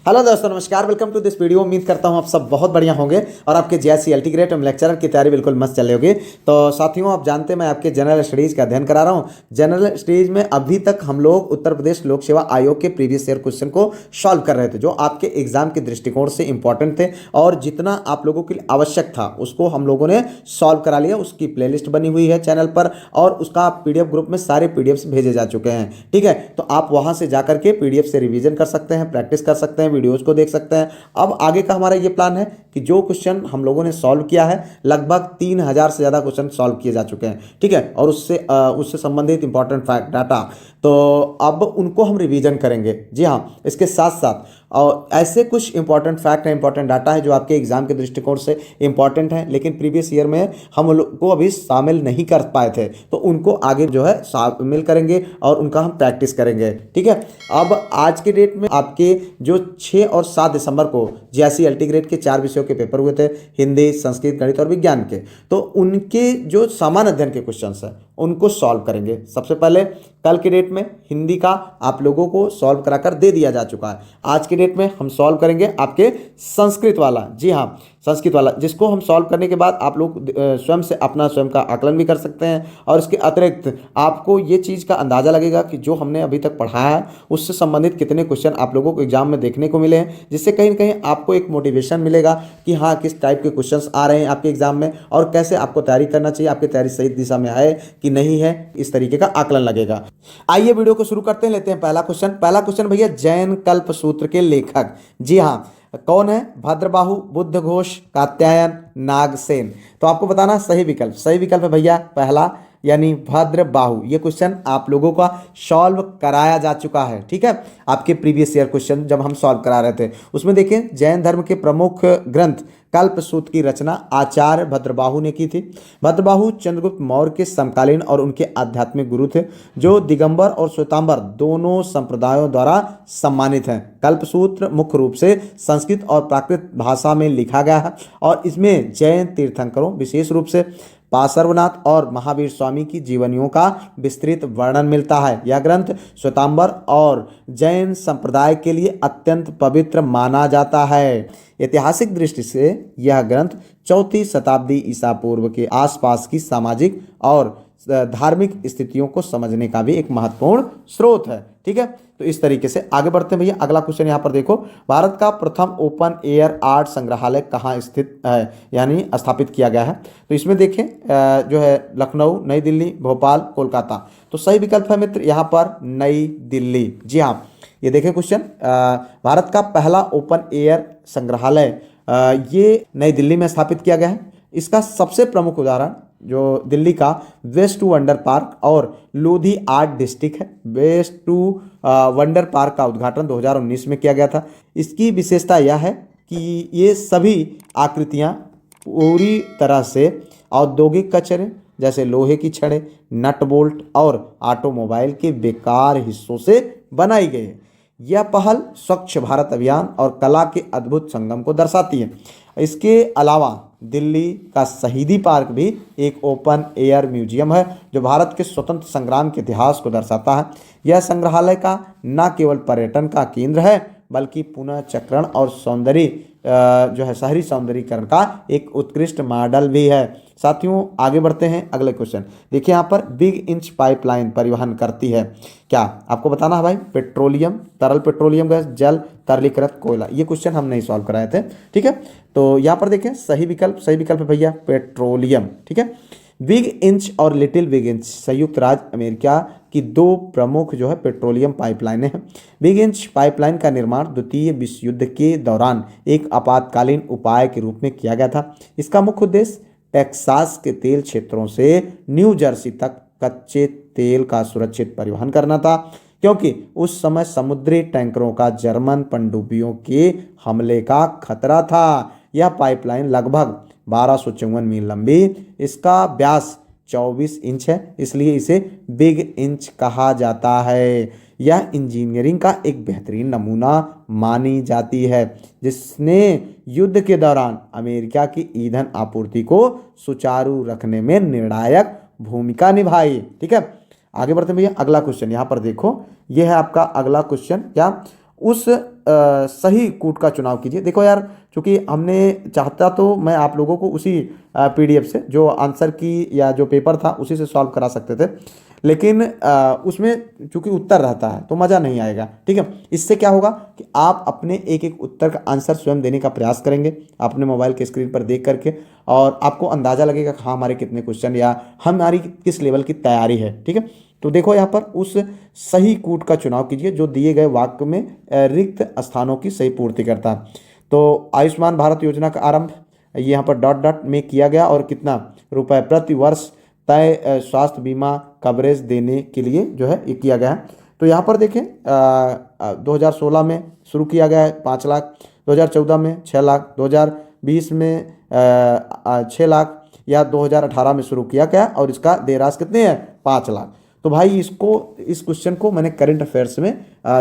Hello दोस्तों, नमस्कार। Welcome to this video. उम्मीद करता हूं आप सब बहुत बढ़िया होंगे और आपके जेएससी अल्टीग्रेट एवं लेक्चरर की तैयारी बिल्कुल मस्त चल रही होगी। तो साथियों, आप जानते हैं मैं आपके जनरल स्टडीज़ का अध्ययन करा रहा हूं। जनरल स्टडीज़ में अभी तक हम लोग उत्तर प्रदेश लोक सेवा आयोग के प्रीवियस ईयर क्वेश्चन को सॉल्व कर रहे थे, जो आपके एग्जाम के दृष्टिकोण से इंपॉर्टेंट थे और जितना आप लोगों के लिए आवश्यक था उसको हम लोगों ने सॉल्व करा लिया। उसकी प्लेलिस्ट बनी हुई है चैनल पर और उसका पीडीएफ ग्रुप में सारे पीडीएफ्स भेजे जा चुके हैं। ठीक है, तो आप वहां से जाकर के पीडीएफ से रिवीजन कर सकते हैं, प्रैक्टिस कर सकते हैं, वीडियोज को देख सकते हैं। अब आगे का हमारा ये प्लान है कि जो क्वेश्चन हम लोगों ने सॉल्व किया है, लगभग 3000 से ज़्यादा क्वेश्चन सॉल्व किए जा चुके हैं। ठीक है, और उससे संबंधित इंपॉर्टेंट फैक्ट डाटा, तो अब उनको हम रिवीजन करेंगे। जी हाँ, इसके साथ साथ और ऐसे कुछ इंपॉर्टेंट फैक्ट है, इंपॉर्टेंट डाटा है जो आपके एग्जाम के दृष्टिकोण से इंपॉर्टेंट है, लेकिन प्रीवियस ईयर में हम लोग को अभी शामिल नहीं कर पाए थे, तो उनको आगे जो है शामिल करेंगे और उनका हम प्रैक्टिस करेंगे। ठीक है, अब आज के डेट में आपके जो 6 और 7 दिसंबर को जेएससी अल्टीग्रेड के 4 विषयों के पेपर हुए थे, हिंदी, संस्कृत, गणित और विज्ञान के, तो उनके जो सामान्य अध्ययन के क्वेश्चन हैं उनको सॉल्व करेंगे। सबसे पहले कल के डेट में हिंदी का आप लोगों को सॉल्व कराकर दे दिया जा चुका है। आज के डेट में हम सॉल्व करेंगे आपके संस्कृत वाला। जी हाँ, संस्कृत वाला, जिसको हम सॉल्व करने के बाद आप लोग स्वयं से अपना स्वयं का आकलन भी कर सकते हैं और इसके अतिरिक्त आपको ये चीज़ का अंदाज़ा लगेगा कि जो हमने अभी तक पढ़ाया है उससे संबंधित कितने क्वेश्चन आप लोगों को एग्जाम में देखने को मिले हैं, जिससे कहीं ना कहीं आपको एक मोटिवेशन मिलेगा कि हाँ, किस टाइप के क्वेश्चंस आ रहे हैं आपके एग्जाम में और कैसे आपको तैयारी करना चाहिए, आपकी तैयारी सही दिशा में है कि नहीं है, इस तरीके का आकलन लगेगा। आइए वीडियो को शुरू करते हैं, लेते हैं पहला क्वेश्चन भैया, जैन कल्प सूत्र के लेखक। जी हाँ, कौन है? भद्रबाहु, बुद्ध घोष, कात्यायन, नागसेन। तो आपको बताना सही विकल्प। सही विकल्प है भैया पहला, यानी भद्रबाहु। ये क्वेश्चन आप लोगों का सॉल्व कराया जा चुका है। ठीक है, आपके प्रीवियस ईयर क्वेश्चन जब हम सॉल्व करा रहे थे उसमें देखें, जैन धर्म के प्रमुख ग्रंथ कल्पसूत्र की रचना आचार्य भद्रबाहु ने की थी। भद्रबाहु चंद्रगुप्त मौर्य के समकालीन और उनके आध्यात्मिक गुरु थे, जो दिगंबर और श्वेतांबर दोनों संप्रदायों द्वारा सम्मानित हैं। कल्पसूत्र मुख्य रूप से संस्कृत और प्राकृत भाषा में लिखा गया है और इसमें जैन तीर्थंकरों, विशेष रूप से पार्श्वनाथ और महावीर स्वामी की जीवनियों का विस्तृत वर्णन मिलता है। यह ग्रंथ श्वेतांबर और जैन संप्रदाय के लिए अत्यंत पवित्र माना जाता है। ऐतिहासिक दृष्टि से यह ग्रंथ 4वीं शताब्दी ईसा पूर्व के आसपास की सामाजिक और धार्मिक स्थितियों को समझने का भी एक महत्वपूर्ण स्रोत है। ठीक है, तो इस तरीके से आगे बढ़ते हैं भैया। अगला क्वेश्चन यहाँ पर देखो, भारत का प्रथम ओपन एयर आर्ट संग्रहालय कहाँ स्थित है, यानी स्थापित किया गया है? तो इसमें देखें जो है लखनऊ, नई दिल्ली, भोपाल, कोलकाता। तो सही विकल्प है मित्र यहाँ पर नई दिल्ली। जी हाँ, ये देखें क्वेश्चन, भारत का पहला ओपन एयर संग्रहालय ये नई दिल्ली में स्थापित किया गया है। इसका सबसे प्रमुख उदाहरण जो दिल्ली का वेस्ट टू वंडर पार्क और लोधी आर्ट डिस्ट्रिक्ट है। वेस्ट टू वंडर पार्क का उद्घाटन 2019 में किया गया था। इसकी विशेषता यह है कि ये सभी आकृतियाँ पूरी तरह से औद्योगिक कचरे जैसे लोहे की छड़ें, नट बोल्ट और ऑटोमोबाइल के बेकार हिस्सों से बनाई गई है। यह पहल स्वच्छ भारत अभियान और कला के अद्भुत संगम को दर्शाती है। इसके अलावा दिल्ली का शहीदी पार्क भी एक ओपन एयर म्यूजियम है जो भारत के स्वतंत्र संग्राम के इतिहास को दर्शाता है। यह संग्रहालय का न केवल पर्यटन का केंद्र है बल्कि पुनः चक्रण और सौंदर्य जो है शहरी सौंदर्यीकरण का एक उत्कृष्ट मॉडल भी है। साथियों, आगे बढ़ते हैं अगले क्वेश्चन। देखिए यहाँ पर बिग इंच पाइपलाइन परिवहन करती है क्या? आपको बताना है भाई, पेट्रोलियम, तरल पेट्रोलियम गैस, जल, तरलीकृत कोयला। ये क्वेश्चन हम नहीं सॉल्व कराए थे। ठीक है, तो यहाँ पर देखें सही विकल्प है भैया पेट्रोलियम। ठीक है, बिग इंच और लिटिल बिग इंच संयुक्त राज्य अमेरिका की 2 प्रमुख जो है पेट्रोलियम पाइपलाइनें हैं। बिग इंच पाइपलाइन का निर्माण द्वितीय विश्व युद्ध के दौरान एक आपातकालीन उपाय के रूप में किया गया था। इसका मुख्य उद्देश्य टेक्सास के तेल क्षेत्रों से न्यू जर्सी तक कच्चे तेल का सुरक्षित परिवहन करना था, क्योंकि उस समय समुद्री टैंकरों का जर्मन पनडुब्बियों के हमले का खतरा था। यह पाइपलाइन लगभग 1254 मील लंबी, इसका व्यास 24 इंच है, इसलिए इसे बिग इंच कहा जाता है। यह इंजीनियरिंग का एक बेहतरीन नमूना मानी जाती है, जिसने युद्ध के दौरान अमेरिका की ईंधन आपूर्ति को सुचारू रखने में निर्णायक भूमिका निभाई। ठीक है, आगे बढ़ते हैं भैया। अगला क्वेश्चन यहाँ पर देखो, यह है आपका अगला क्वेश्चन। क्या? उस सही कूट का चुनाव कीजिए। देखो यार, चूंकि हमने चाहता तो मैं आप लोगों को उसी पीडीएफ से जो आंसर की या जो पेपर था उसी से सॉल्व करा सकते थे, लेकिन उसमें चूंकि उत्तर रहता है तो मज़ा नहीं आएगा। ठीक है, इससे क्या होगा कि आप अपने एक एक उत्तर का आंसर स्वयं देने का प्रयास करेंगे अपने मोबाइल के स्क्रीन पर देख करके, और आपको अंदाज़ा लगेगा कि हाँ हमारे कितने क्वेश्चन या हमारी किस लेवल की तैयारी है। ठीक है, तो देखो यहाँ पर उस सही कूट का चुनाव कीजिए जो दिए गए वाक्य में रिक्त स्थानों की सही पूर्ति करता है। तो आयुष्मान भारत योजना का आरंभ ये यहाँ पर डॉट डॉट में किया गया, और कितना रुपए प्रति वर्ष तय स्वास्थ्य बीमा कवरेज देने के लिए जो है ये किया गया है। तो यहाँ पर देखें 2016 में शुरू किया गया है 5 लाख, 2014 में 6 लाख, 2020 में 6 लाख, या 2018 में शुरू किया गया, और इसका देय राशि कितनी है 5 लाख। तो भाई इस क्वेश्चन को मैंने करंट अफेयर्स में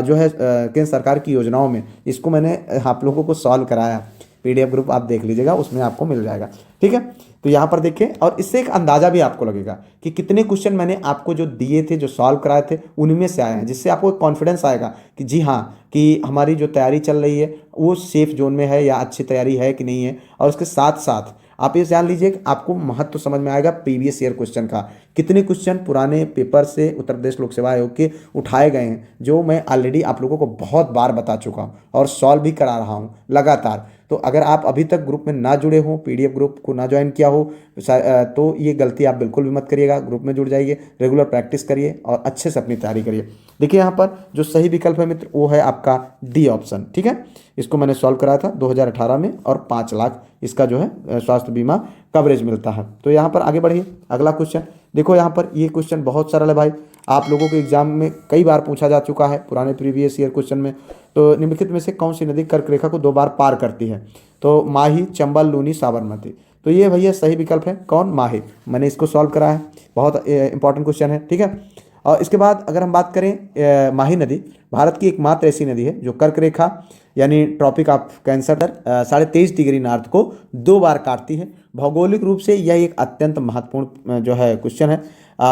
जो है केंद्र सरकार की योजनाओं में इसको मैंने आप लोगों को सॉल्व कराया। पीडीएफ ग्रुप आप देख लीजिएगा, उसमें आपको मिल जाएगा। ठीक है, तो यहाँ पर देखिए, और इससे एक अंदाजा भी आपको लगेगा कि कितने क्वेश्चन मैंने आपको जो दिए थे, जो सॉल्व कराए थे, उनमें से आए हैं, जिससे आपको एक कॉन्फिडेंस आएगा कि जी हाँ, कि हमारी जो तैयारी चल रही है वो सेफ जोन में है या अच्छी तैयारी है कि नहीं है। और उसके साथ साथ आप ये जान लीजिए कि आपको महत्व तो समझ में आएगा प्रीवियस ईयर क्वेश्चन का, कितने क्वेश्चन पुराने पेपर से उत्तर प्रदेश लोक सेवा आयोग के उठाए गए हैं, जो मैं ऑलरेडी आप लोगों को बहुत बार बता चुका हूँ और सॉल्व भी करा रहा हूँ लगातार। तो अगर आप अभी तक ग्रुप में ना जुड़े हो, पीडीएफ ग्रुप को ना ज्वाइन किया हो, तो ये गलती आप बिल्कुल भी मत करिएगा। ग्रुप में जुड़ जाइए, रेगुलर प्रैक्टिस करिए और अच्छे से अपनी तैयारी करिए। देखिए यहाँ पर जो सही विकल्प है मित्र वो है आपका डी ऑप्शन। ठीक है, इसको मैंने सॉल्व कराया था 2018 में, और 5 लाख इसका जो है स्वास्थ्य बीमा कवरेज मिलता है। तो यहाँ पर आगे बढ़िए, अगला क्वेश्चन देखो। यहाँ पर ये क्वेश्चन बहुत सरल है भाई, आप लोगों के एग्जाम में कई बार पूछा जा चुका है पुराने प्रीवियस ईयर क्वेश्चन में। तो निम्नलिखित में से कौन सी नदी कर्क रेखा को 2 बार पार करती है? तो माही, चंबल, लूनी, साबरमती। तो ये भैया सही विकल्प है कौन? माही। मैंने इसको सॉल्व करा है, बहुत इंपॉर्टेंट क्वेश्चन है। ठीक है, और इसके बाद अगर हम बात करें माही नदी भारत की एकमात्र ऐसी नदी है जो कर्क रेखा यानी tropic of cancer 23.5 degree north को 2 बार काटती है। भौगोलिक रूप से यह एक अत्यंत महत्वपूर्ण जो है क्वेश्चन है।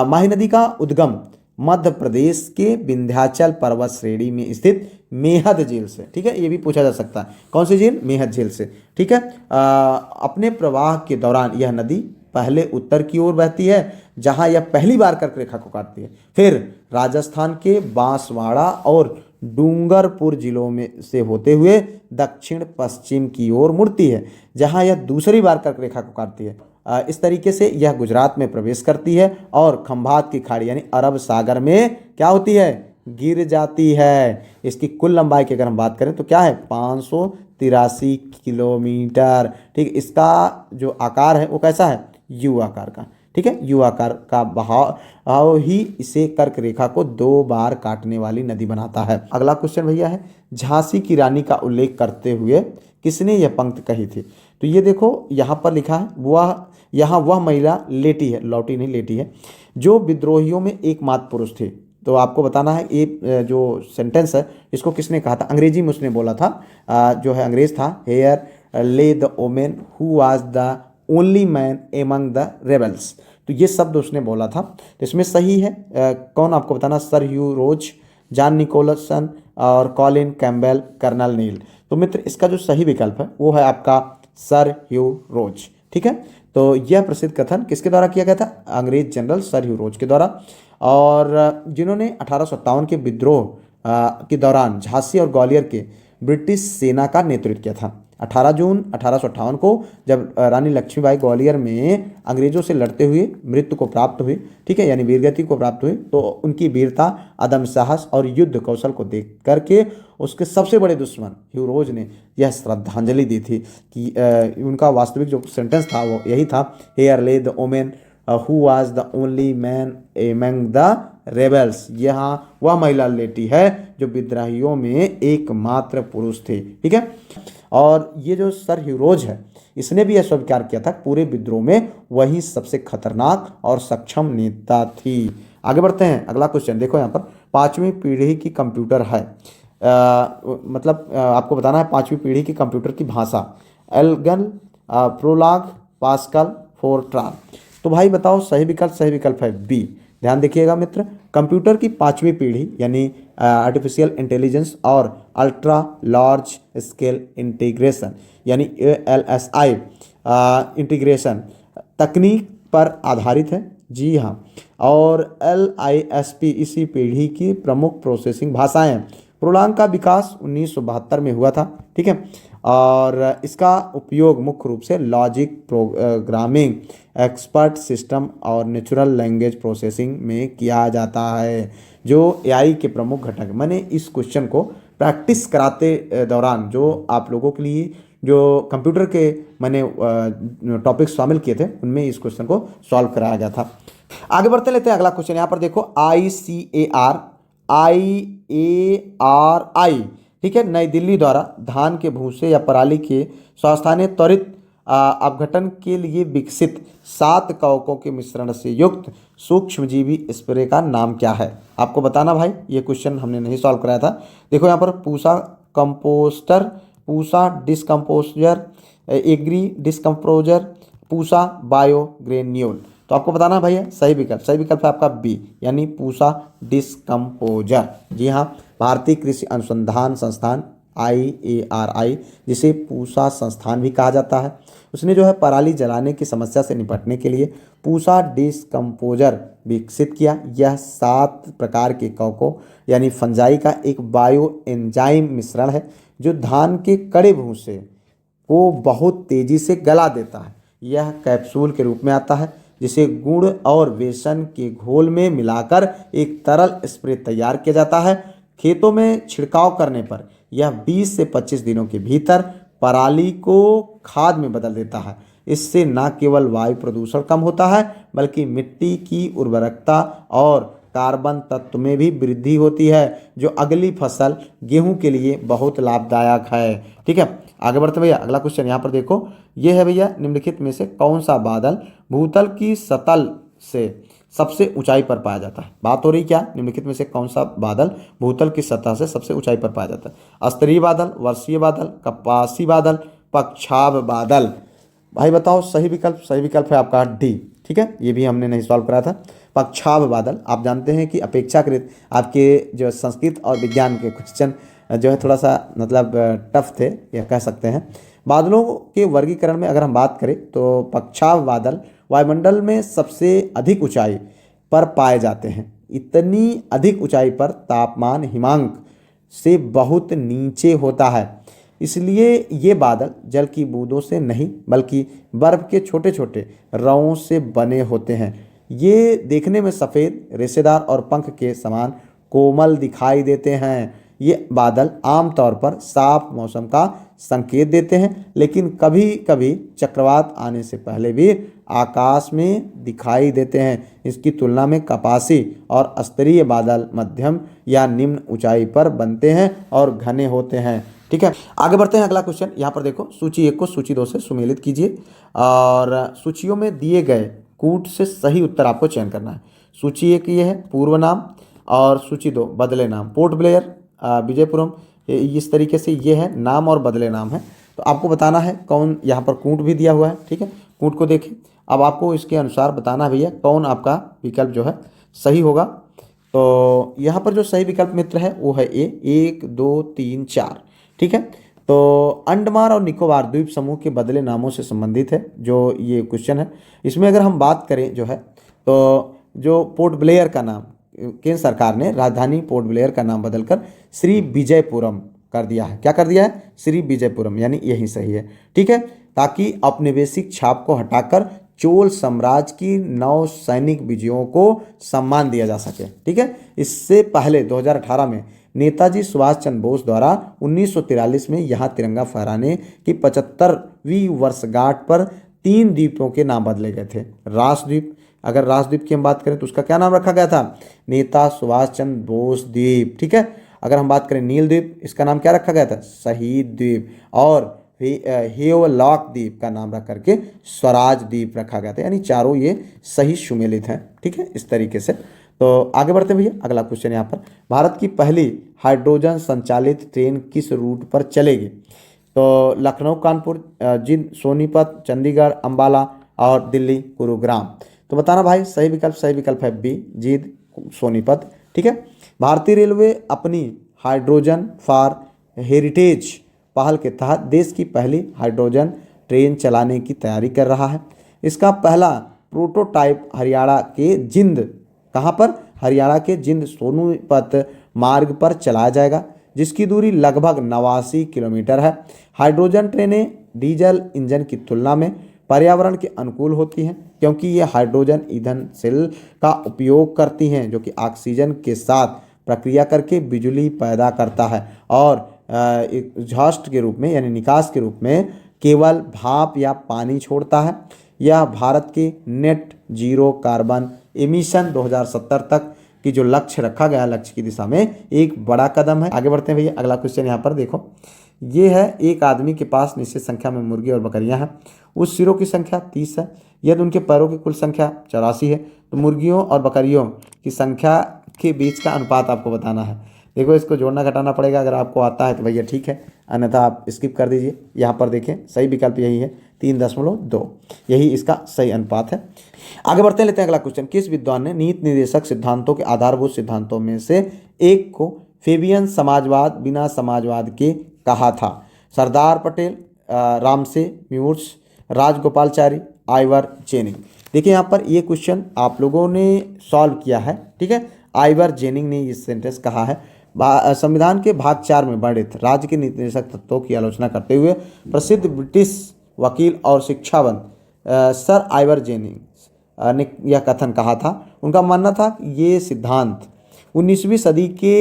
माही नदी का उद्गम मध्य प्रदेश के विंध्याचल पर्वत श्रेणी में स्थित मेहद झील से। ठीक है, ये भी पूछा जा सकता है, कौन सी झील? मेहद झील से। ठीक है, अपने प्रवाह के दौरान यह नदी पहले उत्तर की ओर बहती है जहां यह पहली बार कर्क रेखा को काटती है, फिर राजस्थान के बांसवाड़ा और डूंगरपुर जिलों में से होते हुए दक्षिण पश्चिम की ओर मुड़ती है जहां यह दूसरी बार कर्क रेखा को काटती है। इस तरीके से यह गुजरात में प्रवेश करती है और खंभात की खाड़ी यानी अरब सागर में क्या होती है? गिर जाती है। इसकी कुल लंबाई की अगर हम बात करें तो क्या है? 583 किलोमीटर। ठीक, इसका जो आकार है वो कैसा है? यू आकार का। ठीक है, यू आकार का बहाव ही इसे कर्क रेखा को 2 बार काटने वाली नदी बनाता है। अगला क्वेश्चन भैया है, झांसी की रानी का उल्लेख करते हुए किसने यह पंक्ति कही थी? तो ये देखो यहाँ पर लिखा है, वह महिला लेटी है, लौटी नहीं लेटी है, जो विद्रोहियों में एकमात्र पुरुष थे। तो आपको बताना है ये जो सेंटेंस है इसको किसने कहा था? अंग्रेजी में उसने बोला था, जो है अंग्रेज था। Here lay the woman who was the only man among the rebels. तो ये शब्द उसने बोला था। तो इसमें सही है कौन? आपको बताना, सर ह्यू रोज, जॉन निकोलसन और कॉलिन कैम्बेल, कर्नल नील। तो मित्र इसका जो सही विकल्प है वो है आपका सर ह्यू रोज। ठीक है, तो यह प्रसिद्ध कथन किसके द्वारा किया गया था? अंग्रेज जनरल सर ह्यू रोज के द्वारा, और जिन्होंने 1857 के विद्रोह के दौरान झांसी और ग्वालियर के ब्रिटिश सेना का नेतृत्व किया था। 18 जून 1858 को जब रानी लक्ष्मीबाई ग्वालियर में अंग्रेजों से लड़ते हुए मृत्यु को प्राप्त हुई, ठीक है, यानी वीरगति को प्राप्त हुई, तो उनकी वीरता, अदम साहस और युद्ध कौशल को देख करके उसके सबसे बड़े दुश्मन ह्यू रोज ने यह श्रद्धांजलि दी थी कि उनका वास्तविक जो सेंटेंस था वो यही था, here lay the woman who was the only man among the rebels. यहाँ वह महिला लेटी है जो विद्रोहियों में एकमात्र पुरुष थे। ठीक है, और ये जो सर ह्यू रोज है इसने भी यह स्वीकार किया था पूरे विद्रोह में वही सबसे खतरनाक और सक्षम नेता थी। आगे बढ़ते हैं, अगला क्वेश्चन देखो। यहाँ पर 5वीं पीढ़ी की कंप्यूटर है, आपको बताना है 5वीं पीढ़ी की कंप्यूटर की भाषा एल्गन, प्रोलॉग, पास्कल, फोरट्रान। तो भाई बताओ सही विकल्प है बी, ध्यान देखिएगा मित्र, कंप्यूटर की 5वीं पीढ़ी यानी आर्टिफिशियल इंटेलिजेंस और अल्ट्रा लार्ज स्केल इंटीग्रेशन यानी ALSI इंटीग्रेशन तकनीक पर आधारित है। जी हाँ, और LISP इसी पीढ़ी की प्रमुख प्रोसेसिंग भाषाएं हैं। प्रोलांग का विकास 1972 में हुआ था, ठीक है, और इसका उपयोग मुख्य रूप से लॉजिक प्रोग्रामिंग, एक्सपर्ट सिस्टम और नेचुरल लैंग्वेज प्रोसेसिंग में किया जाता है, जो AI के प्रमुख घटक। मैंने इस क्वेश्चन को प्रैक्टिस कराते दौरान जो आप लोगों के लिए जो कंप्यूटर के मैंने टॉपिक शामिल किए थे उनमें इस क्वेश्चन को सॉल्व कराया गया था। आगे बढ़ते लेते हैं अगला क्वेश्चन। यहाँ पर देखो ICAR, ठीक है, नई दिल्ली द्वारा धान के भूसे या पराली के स्वास्थ्य त्वरित अपघटन के लिए विकसित 7 कवकों के मिश्रण से युक्त सूक्ष्मजीवी स्प्रे का नाम क्या है? आपको बताना भाई, ये क्वेश्चन हमने नहीं सॉल्व कराया था। देखो यहाँ पर पूसा कंपोस्टर, पूसा डिस्कम्पोजर, एग्री डिस्कम्पोजर, पूसा बायोग्रेन्यूल। तो आपको बताना भैया सही विकल्प है आपका बी यानी पूसा डिस्कम्पोजर। जी हाँ, भारतीय कृषि अनुसंधान संस्थान IARI, जिसे पूसा संस्थान भी कहा जाता है, उसने जो है पराली जलाने की समस्या से निपटने के लिए पूसा डिस्कम्पोजर विकसित किया। यह 7 प्रकार के कवकों यानी फंजाई का एक बायो एंजाइम मिश्रण है जो धान के कड़े भूसे को बहुत तेजी से गला देता है। यह कैप्सूल के रूप में आता है जिसे गुड़ और बेसन के घोल में मिलाकर एक तरल स्प्रे तैयार किया जाता है। खेतों में छिड़काव करने पर यह 20 से 25 दिनों के भीतर पराली को खाद में बदल देता है। इससे न केवल वायु प्रदूषण कम होता है बल्कि मिट्टी की उर्वरकता और कार्बन तत्व में भी वृद्धि होती है, जो अगली फसल गेहूं के लिए बहुत लाभदायक है। ठीक है, आगे बढ़ते भैया अगला क्वेश्चन यहाँ पर देखो, ये है भैया निम्नलिखित में से कौन सा बादल भूतल की सतह से सबसे ऊंचाई पर पाया जाता है? बात हो रही क्या, निम्नलिखित में से कौन सा बादल भूतल की सतह से सबसे ऊंचाई पर पाया जाता है? स्तरीय बादल, वर्षीय बादल, कपासी बादल, पक्षाभ बादल। भाई बताओ सही विकल्प है आपका डी। ठीक है, ये भी हमने नहीं सॉल्व कराया था। पक्षाभ बादल, आप जानते हैं कि अपेक्षाकृत आपके जो संस्कृत और विज्ञान के क्वेश्चन जो है थोड़ा सा मतलब टफ थे, यह कह सकते हैं। बादलों के वर्गीकरण में अगर हम बात करें तो पक्षाभ बादल वायुमंडल में सबसे अधिक ऊंचाई पर पाए जाते हैं। इतनी अधिक ऊंचाई पर तापमान हिमांक से बहुत नीचे होता है, इसलिए ये बादल जल की बूंदों से नहीं बल्कि बर्फ के छोटे छोटे रवों से बने होते हैं। ये देखने में सफ़ेद, रेशेदार और पंख के समान कोमल दिखाई देते हैं। ये बादल आमतौर पर साफ मौसम का संकेत देते हैं, लेकिन कभी कभी चक्रवात आने से पहले भी आकाश में दिखाई देते हैं। इसकी तुलना में कपासी और स्तरीय बादल मध्यम या निम्न ऊंचाई पर बनते हैं और घने होते हैं। ठीक है, आगे बढ़ते हैं अगला क्वेश्चन। यहाँ पर देखो, सूची 1 को सूची 2 से सुमेलित कीजिए और सूचियों में दिए गए कूट से सही उत्तर आपको चयन करना है। सूची 1 ये है पूर्व नाम और सूची 2 बदले नाम। पोर्ट ब्लेयर, विजयपुरम, इस तरीके से ये है नाम और बदले नाम है। तो आपको बताना है कौन, यहाँ पर कूट भी दिया हुआ है। ठीक है, कूट को देखें, अब आपको इसके अनुसार बताना है भैया कौन आपका विकल्प जो है सही होगा। तो यहाँ पर जो सही विकल्प मित्र है वो है ए, 1 2 3 4। ठीक है, तो अंडमान और निकोबार द्वीप समूह के बदले नामों से संबंधित है जो ये क्वेश्चन है। इसमें अगर हम बात करें जो है, तो जो पोर्ट ब्लेयर का नाम केंद्र सरकार ने राजधानी पोर्ट ब्लेयर का नाम बदलकर श्री विजयपुरम कर दिया है। क्या कर दिया है? श्री विजयपुरम, यानी यही सही है। ठीक है, ताकि औपनिवेशिक छाप को हटाकर चोल साम्राज्य की नौ सैनिक विजयों को सम्मान दिया जा सके। ठीक है, इससे पहले 2018 में नेताजी सुभाष चंद्र बोस द्वारा 1943 में यहाँ तिरंगा फहराने की 75वीं वर्षगांठ पर 3 द्वीपों के नाम बदले गए थे। राष्ट्रद्वीप, अगर राष्ट्रद्वीप की हम बात करें तो उसका क्या नाम रखा गया था? नेता सुभाष चंद्र बोस द्वीप। ठीक है, अगर हम बात करें नील द्वीप, इसका नाम क्या रखा गया था? शहीद द्वीप। और हेवलॉक द्वीप का नाम रख करके स्वराज द्वीप रखा गया था। यानी चारों ये सही सुमेलित हैं। ठीक है, इस तरीके से। तो आगे बढ़ते भैया अगला क्वेश्चन यहाँ पर, भारत की पहली हाइड्रोजन संचालित ट्रेन किस रूट पर चलेगी? तो लखनऊ कानपुर, जिंद सोनीपत, चंडीगढ़ अम्बाला और दिल्ली गुरुग्राम। तो बताना भाई सही विकल्प है बी, जींद सोनीपत। ठीक है। भारतीय रेलवे अपनी हाइड्रोजन फॉर हेरिटेज पहल के तहत देश की पहली हाइड्रोजन ट्रेन चलाने की तैयारी कर रहा है। इसका पहला प्रोटोटाइप हरियाणा के जिंद, कहाँ पर, हरियाणा के जिंद सोनीपत मार्ग पर चलाया जाएगा, जिसकी दूरी लगभग 89 किलोमीटर है। हाइड्रोजन ट्रेनें डीजल इंजन की तुलना में पर्यावरण के अनुकूल होती हैं, क्योंकि ये हाइड्रोजन ईंधन सेल का उपयोग करती हैं, जो कि ऑक्सीजन के साथ प्रक्रिया करके बिजली पैदा करता है और एग्जॉस्ट के रूप में यानी निकास के रूप में केवल भाप या पानी छोड़ता है। यह भारत के नेट जीरो कार्बन एमिशन 2070 तक की जो लक्ष्य रखा गया है, लक्ष्य की दिशा में एक बड़ा कदम है। आगे बढ़ते हैं भैया, अगला क्वेश्चन यहाँ पर देखो, ये है एक आदमी के पास निश्चित संख्या में मुर्गी और बकरियां हैं। उस सिरों की संख्या 30 है, यदि उनके पैरों की कुल संख्या 84 है, तो मुर्गियों और बकरियों की संख्या के बीच का अनुपात आपको बताना है। देखो इसको जोड़ना घटाना पड़ेगा, अगर आपको आता है तो भैया ठीक है, अन्यथा आप स्किप कर दीजिए। यहाँ पर देखें सही विकल्प यही है 3.2, यही इसका सही अनुपात है। आगे बढ़ते हैं, लेते हैं अगला क्वेश्चन। किस विद्वान ने नीति निर्देशक सिद्धांतों के आधारभूत सिद्धांतों में से एक को फेबियन समाजवाद बिना समाजवाद के कहा था? Sardar Patel, Ramsay Muirs, Rajagopalachari, Ivor Jenning. देखिए यहाँ पर ये क्वेश्चन आप लोगों ने सॉल्व किया है। ठीक है, आइवर जेनिंग ने ये सेंटेंस कहा है। संविधान के भाग 4 में वर्णित राज्य के नीति निर्देशक तत्वों की आलोचना करते हुए प्रसिद्ध ब्रिटिश वकील और शिक्षाविद सर आइवर जेनिंग ने यह कथन कहा था। उनका मानना था कि ये सिद्धांत 19वीं सदी के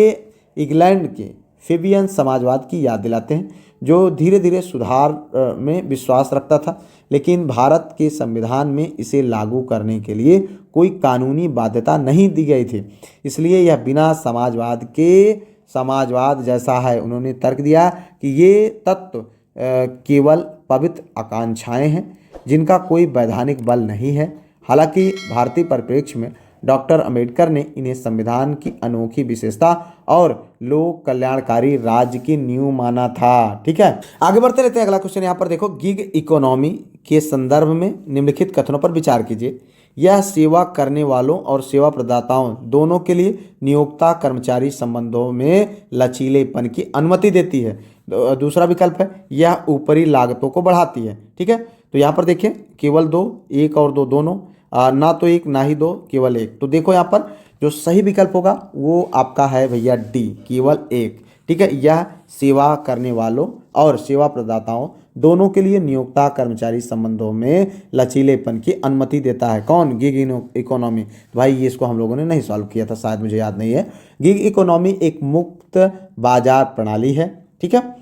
इंग्लैंड के फेबियन समाजवाद की याद दिलाते हैं, जो धीरे धीरे सुधार में विश्वास रखता था, लेकिन भारत के संविधान में इसे लागू करने के लिए कोई कानूनी बाध्यता नहीं दी गई थी, इसलिए यह बिना समाजवाद के समाजवाद जैसा है। उन्होंने तर्क दिया कि ये तत्व केवल पवित्र आकांक्षाएं हैं, जिनका कोई वैधानिक बल नहीं है। हालांकि भारतीय परिप्रेक्ष्य में डॉक्टर अंबेडकर ने इन्हें संविधान की अनोखी विशेषता और लोक कल्याणकारी राज्य की नींव माना था। ठीक है, आगे बढ़ते रहते हैं। अगला क्वेश्चन यहाँ पर देखो, गिग इकोनॉमी के संदर्भ में निम्नलिखित कथनों पर विचार कीजिए। यह सेवा करने वालों और सेवा प्रदाताओं दोनों के लिए नियोक्ता कर्मचारी संबंधों में लचीलेपन की अनुमति देती है। दूसरा विकल्प है यह ऊपरी लागतों को बढ़ाती है। ठीक है, तो यहाँ पर देखिए केवल दो, एक और दो दोनों, ना तो एक ना ही दो, केवल एक। तो देखो यहाँ पर जो सही विकल्प होगा वो आपका है भैया डी, केवल एक। ठीक है, यह सेवा करने वालों और सेवा प्रदाताओं दोनों के लिए नियोक्ता कर्मचारी संबंधों में लचीलेपन की अनुमति देता है। कौन? Gig economy. तो भाई ये इसको हम लोगों ने नहीं सॉल्व किया था, शायद मुझे याद नहीं है। गिग इकोनॉमी एक मुक्त बाजार प्रणाली है। ठीक है,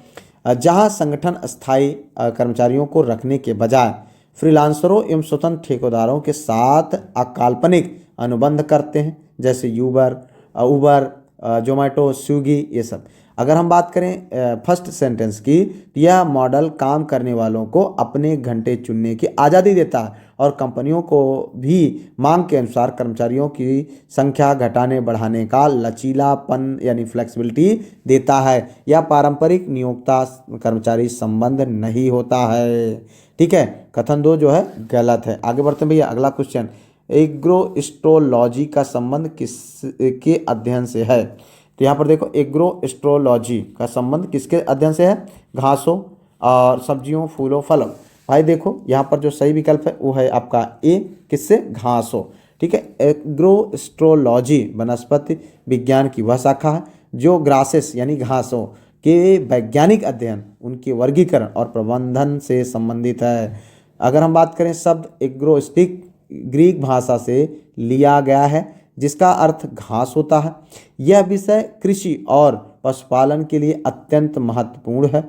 जहां संगठन अस्थायी कर्मचारियों को रखने के बजाय फ्रीलांसरों एवं स्वतंत्र ठेकेदारों के साथ अकाल्पनिक अनुबंध करते हैं, जैसे उबर, जोमेटो, स्विगी, ये सब। अगर हम बात करें फर्स्ट सेंटेंस की, तो यह मॉडल काम करने वालों को अपने घंटे चुनने की आज़ादी देता है और कंपनियों को भी मांग के अनुसार कर्मचारियों की संख्या घटाने बढ़ाने का लचीलापन यानी फ्लेक्सिबिलिटी देता है। यह पारंपरिक नियोक्ता कर्मचारी संबंध नहीं होता है। ठीक है, कथन 2 जो है गलत है। आगे बढ़ते हैं भैया, अगला क्वेश्चन, एग्रोएस्ट्रोलॉजी का संबंध किसके अध्ययन से है? तो यहाँ पर देखो एग्रोएस्ट्रोलॉजी का संबंध किसके अध्ययन से है? घासों और सब्जियों, फूलों, फलों। भाई देखो यहाँ पर जो सही विकल्प है वो है आपका ए, किससे? घासों। ठीक है, एग्रोएस्ट्रोलॉजी वनस्पति विज्ञान की वह शाखा है जो ग्रासेस यानी घासों के वैज्ञानिक अध्ययन, उनके वर्गीकरण और प्रबंधन से संबंधित है। अगर हम बात करें शब्द एग्रोस्टिक ग्रीक भाषा से लिया गया है, जिसका अर्थ घास होता है। यह विषय कृषि और पशुपालन के लिए अत्यंत महत्वपूर्ण है,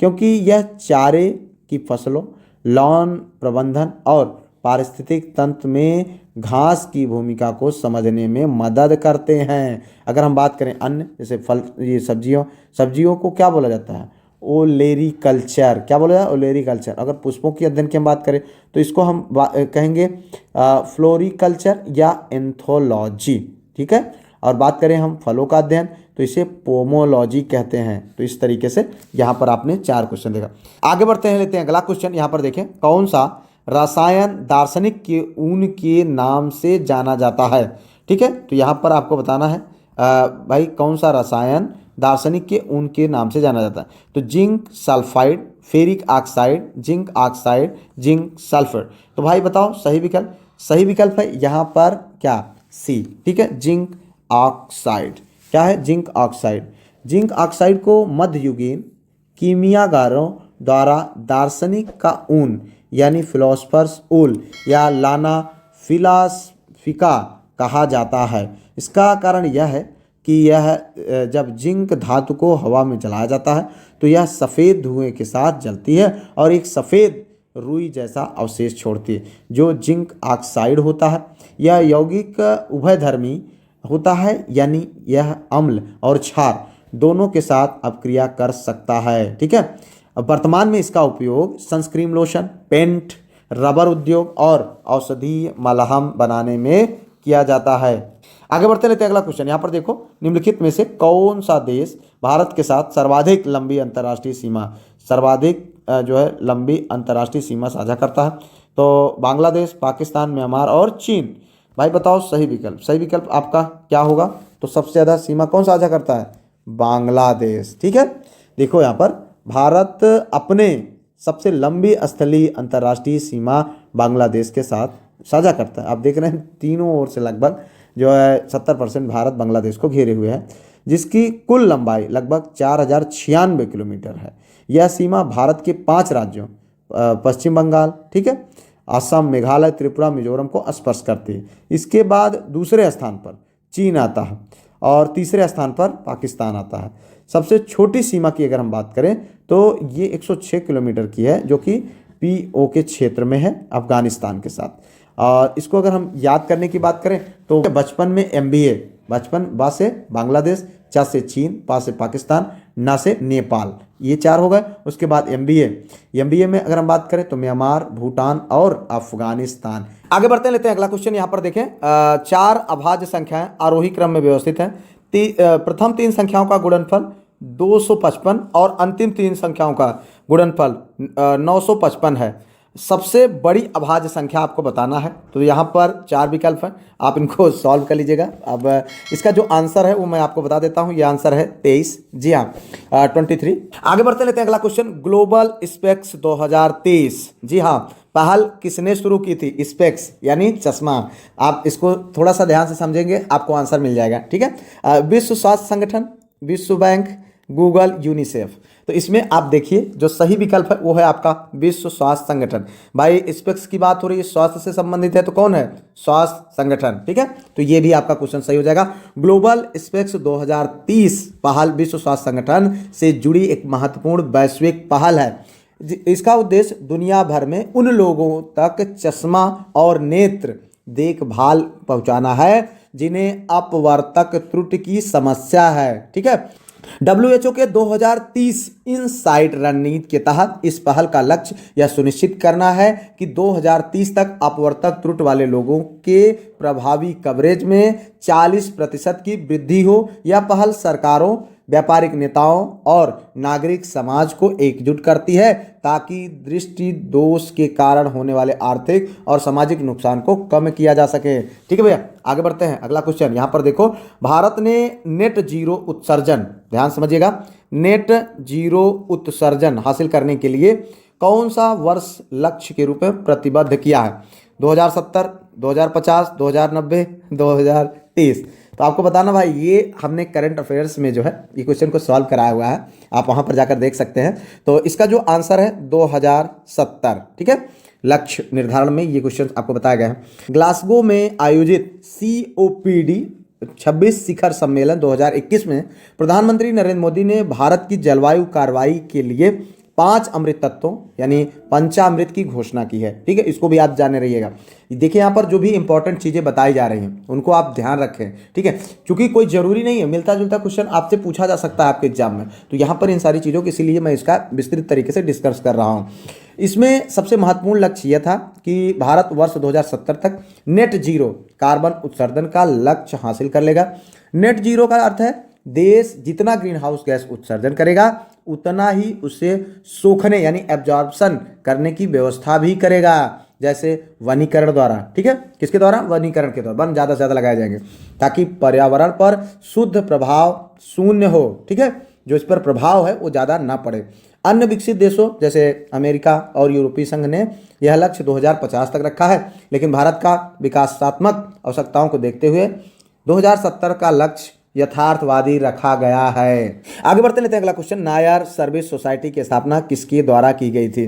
क्योंकि यह चारे की फसलों, लॉन प्रबंधन और पारिस्थितिक तंत्र में घास की भूमिका को समझने में मदद करते हैं। अगर हम बात करें अन्य जैसे फल, ये सब्जियों को क्या बोला जाता है? ओलेरीकल्चर। क्या बोला जाए? ओलेरीकल्चर। अगर पुष्पों की अध्ययन की हम बात करें तो इसको हम कहेंगे फ्लोरिकल्चर या एंथोलॉजी। ठीक है, और बात करें हम फलों का अध्ययन तो इसे पोमोलॉजी कहते हैं। तो इस तरीके से यहाँ पर आपने 4 क्वेश्चन देखा। आगे बढ़ते हैं, लेते हैं अगला क्वेश्चन। यहाँ पर देखें, कौन सा रसायन दार्शनिक के ऊन के नाम से जाना जाता है? ठीक है, तो यहाँ पर आपको बताना है भाई कौन सा रसायन दार्शनिक के ऊन के नाम से जाना जाता है। तो zinc sulphide, ferric oxide, zinc oxide, zinc sulphur. तो भाई बताओ सही विकल्प। सही विकल्प है यहाँ पर क्या? सी। ठीक है, जिंक ऑक्साइड। क्या है? Zinc oxide. जिंक ऑक्साइड को मध्ययुगीन कीमियागारों द्वारा दार्शनिक का ऊन यानी फिलोसफर्स ऊल या लाना फिलास्फिका कहा जाता है। इसका कारण यह है कि यह जब जिंक धातु को हवा में जलाया जाता है तो यह सफ़ेद धुएं के साथ जलती है और एक सफ़ेद रुई जैसा अवशेष छोड़ती है जो जिंक ऑक्साइड होता है। यह यौगिक उभयधर्मी होता है यानी यह अम्ल और क्षार दोनों के साथ अपक्रिया कर सकता है। ठीक है, वर्तमान में इसका उपयोग सनस्क्रीन लोशन, पेंट, रबर उद्योग और औषधीय मलहम बनाने में किया जाता है। आगे बढ़ते रहते हैं, अगला क्वेश्चन यहाँ पर देखो, निम्नलिखित में से कौन सा देश भारत के साथ सर्वाधिक लंबी अंतर्राष्ट्रीय सीमा जो है लंबी अंतर्राष्ट्रीय सीमा साझा करता है? तो बांग्लादेश, पाकिस्तान, म्यांमार और चीन। भाई बताओ सही विकल्प। सही विकल्प आपका क्या होगा? तो सबसे ज़्यादा सीमा कौन साझा करता है? बांग्लादेश। ठीक है, देखो यहाँ पर भारत अपने सबसे लंबी स्थलीय अंतर्राष्ट्रीय सीमा बांग्लादेश के साथ साझा करता है। आप देख रहे हैं तीनों ओर से लगभग जो है 70% भारत बांग्लादेश को घेरे हुए है, जिसकी कुल लंबाई लगभग 4096 किलोमीटर है। यह सीमा भारत के 5 राज्यों पश्चिम बंगाल, ठीक है, असम, मेघालय, त्रिपुरा, मिजोरम को स्पर्श करती है। इसके बाद दूसरे स्थान पर चीन आता है और तीसरे स्थान पर पाकिस्तान आता है। सबसे छोटी सीमा की अगर हम बात करें तो ये 106 किलोमीटर की है जो कि पीओ के क्षेत्र में है अफगानिस्तान के साथ। और इसको अगर हम याद करने की बात करें तो बचपन में MBA, बचपन बा से बांग्लादेश, चा से चीन, पा से पाकिस्तान, ना से नेपाल, ये 4 हो गए। उसके बाद MBA में अगर हम बात करें तो म्यांमार, भूटान और अफगानिस्तान। आगे बढ़ते लेते हैं, अगला क्वेश्चन यहाँ पर देखें। 4 अभाज्य संख्याएं आरोही क्रम में व्यवस्थित हैं। प्रथम 3 संख्याओं का गुणनफल 255 और अंतिम 3 संख्याओं का गुणनफल 955 है। सबसे बड़ी अभाज्य संख्या आपको बताना है। तो यहाँ पर 4 विकल्प हैं, आप इनको सॉल्व कर लीजिएगा। अब इसका जो आंसर है वो मैं आपको बता देता हूँ। ये आंसर है 23। जी हाँ, 23। आगे बढ़ते लेते हैं, अगला क्वेश्चन, ग्लोबल स्पेक्स 2023। जी हाँ, पहल किसने शुरू की थी? स्पेक्स यानी चश्मा। आप इसको थोड़ा सा ध्यान से समझेंगे, आपको आंसर मिल जाएगा। ठीक है, विश्व स्वास्थ्य संगठन, विश्व बैंक, गूगल, यूनिसेफ। तो इसमें आप देखिए जो सही विकल्प है वो है आपका विश्व स्वास्थ्य संगठन। भाई स्पेक्स की बात हो रही है, स्वास्थ्य से संबंधित है, तो कौन है? स्वास्थ्य संगठन। ठीक है, तो ये भी आपका क्वेश्चन सही हो जाएगा। ग्लोबल स्पेक्स 2030 पहल विश्व स्वास्थ्य संगठन से जुड़ी एक महत्वपूर्ण वैश्विक पहल है। इसका उद्देश्य दुनिया भर में उन लोगों तक चश्मा और नेत्र देखभाल पहुंचाना है जिन्हें अपवर्तक त्रुटि की समस्या है। ठीक है, WHO के 2030 इनसाइट रणनीति के तहत इस पहल का लक्ष्य यह सुनिश्चित करना है कि 2030 तक अपवर्तक त्रुटि वाले लोगों के प्रभावी कवरेज में 40% की वृद्धि हो। यह पहल सरकारों, व्यापारिक नेताओं और नागरिक समाज को एकजुट करती है ताकि दृष्टि दोष के कारण होने वाले आर्थिक और सामाजिक नुकसान को कम किया जा सके। ठीक है भैया, आगे बढ़ते हैं, अगला क्वेश्चन यहाँ पर देखो। भारत ने नेट जीरो उत्सर्जन, ध्यान समझिएगा, नेट जीरो उत्सर्जन हासिल करने के लिए कौन सा वर्ष लक्ष्य के रूप में प्रतिबद्ध किया है? 2070, 2050, 2090, 2030। तो आपको बताना भाई, ये हमने करंट अफेयर्स में जो है ये क्वेश्चन को सॉल्व कराया हुआ है, आप वहां पर जाकर देख सकते हैं। तो इसका जो आंसर है 2070। ठीक है, लक्ष्य निर्धारण में ये क्वेश्चन आपको बताया गया है। ग्लासगो में आयोजित COP 26 शिखर सम्मेलन 2021 में प्रधानमंत्री नरेंद्र मोदी ने भारत की जलवायु कार्रवाई के लिए 5 अमृत तत्वों यानी पंचामृत की घोषणा की है। ठीक है, इसको भी आप जाने रहिएगा। देखिए यहाँ पर जो भी इंपॉर्टेंट चीज़ें बताई जा रही हैं उनको आप ध्यान रखें। ठीक है, क्योंकि कोई जरूरी नहीं है, मिलता जुलता क्वेश्चन आपसे पूछा जा सकता है आपके एग्जाम में। तो यहाँ पर इन सारी चीज़ों के इसीलिए मैं इसका विस्तृत तरीके से डिस्कस कर रहा हूँ। इसमें सबसे महत्वपूर्ण लक्ष्य यह था कि भारत वर्ष 2070 तक नेट जीरो कार्बन उत्सर्जन का लक्ष्य हासिल कर लेगा। नेट जीरो का अर्थ है देश जितना ग्रीन हाउस गैस उत्सर्जन करेगा उतना ही उसे सोखने यानी एब्जॉर्प्शन करने की व्यवस्था भी करेगा। जैसे वनीकरण द्वारा, ठीक है, किसके द्वारा, वनीकरण के द्वारा वन ज़्यादा से ज़्यादा लगाए जाएंगे ताकि पर्यावरण पर शुद्ध प्रभाव शून्य हो, ठीक है, जो इस पर प्रभाव है वो ज़्यादा ना पड़े। अन्य विकसित देशों जैसे अमेरिका और यूरोपीय संघ ने यह लक्ष्य 2050 तक रखा है, लेकिन भारत का विकासात्मक आवश्यकताओं को देखते हुए 2070 का लक्ष्य यथार्थवादी रखा गया है। आगे बढ़ते लेते हैं अगला क्वेश्चन। नायर सर्विस सोसाइटी की स्थापना किसके द्वारा की गई थी?